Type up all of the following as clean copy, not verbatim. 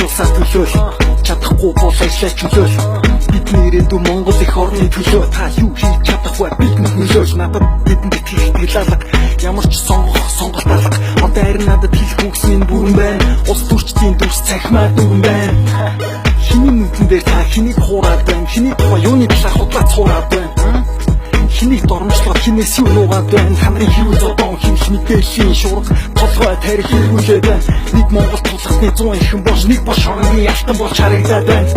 улсаа төлөөл чадахгүй бол ажиллаж чөлөөл бидний ирээдүй Монгол их орны төлөө та юу хийж чадахгүй бидэнд нөлөөлж надад бидэнд итгэх итгэл ямар ч сонголт алга одоо харин надад хэлэх үгсийн бүрэн байна улс төрчдийн дүрс цахимаа дүрэн байна хиний нүдэн дээр та хэнийг хуураад байна хиний тухай юуны талаар худлаац хуураад байна хинийг дормжлоод хинээс юу нуугаад байна хамрын хэрүүл зодон хинх мэдээллийн шуурга толгой тарих хэрэгүүлээд байна нэг Монгол тулхны 100 ихэнх болж нэг бош хоногийн алтан болж харагдаад байна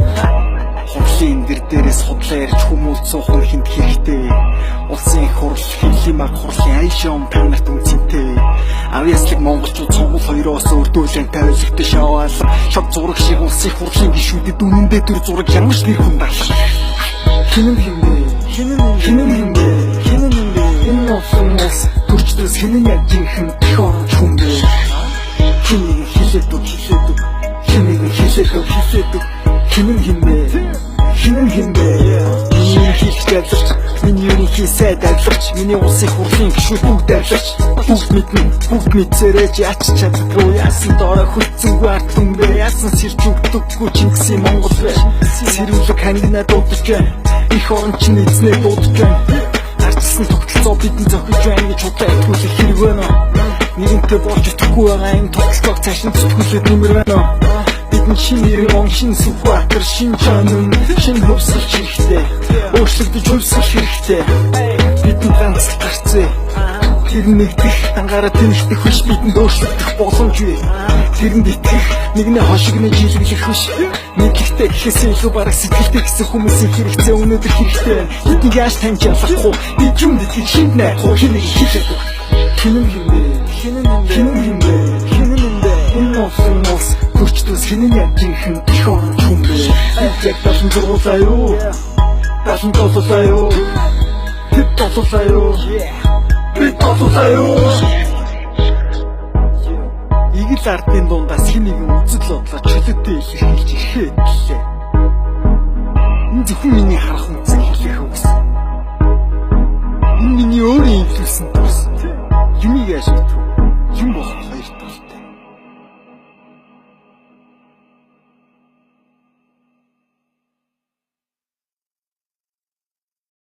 хурлын дэр дээрээс худлаа ярьж хүмүүст суухан хинт хэрэгтэй улсын их хурл хэвлийн баг хурлын айшом та нарт үнцэнтэй авьяаслаг монголчууд цомгол хоёроос өрдүүлэн тавилгтай шаваал шог зураг шиг улсын хурлын гишүүдэд үнэндээ төр зураг ямар ч нэр хүн даалах хинэн энэ улс төрчдөөс хинэн яг жинхэнэ их оронч хүн бэ хинэн хэлээд хинэн миний хийх тавилгач миний ерөнхий сайд авилгач миний улсын хурлын гишүүд бүгд авилгач бүгд мэдсээрэж яач чаддгүй яасан доороо хүлцэнгүй ард түмбэ яасан сэрж өгдөггүй Чингисийн Монгол бэ сэрүүлэг хангина дуудаж байна их оронч эзнээ дуудаж байна арчсан тогтолцоо бидэн зохиж байна гэж худлаа итгүүлэх хэрэг байна нэгэнтээ болж итгэхгүй байгаа энэ тогтолцоог цааш нь зүтгүүлээд нэмэр байна бидний шинэ нэрэн он шинэ сүхбаатар шинэ чанан шинэ хөвсөлч хэрэгтэй өөрчлөгдөж хөвсөлч хэрэгтэй бидний ганц гарцээ тэр нэгдэх дангаараа тэнхтэх биш бидэнд өөрчлөгдөх боломж бий тэрэнд итгэх нэгнээ хошигны жилэглэх биш мэдлэгтэй гэхээс илүү бараг сэтгэлтэй гэсэн хүмүүсийн хэрэгцээ өнөөдөр хэрэгтэй бидний яаж таньж ялахгүй бид юунд итгэх шинэ найрах хинэг хийлээ хинэн энэ улс төрчдөөс хинэн яг жинхэнэ их оронч хүн бэ яг 76 сая юу 77 сая юу 70 сая юу игэл ардын дундаас хэнийг үзэл бодлоо чөлөөтэй илэрхийлж ирэхэд гэлээ энэ зөвхөн миний харах үнцэг хэлэх үгс энэ миний өөрийн инфлюенс юм яаж мэдв юм болох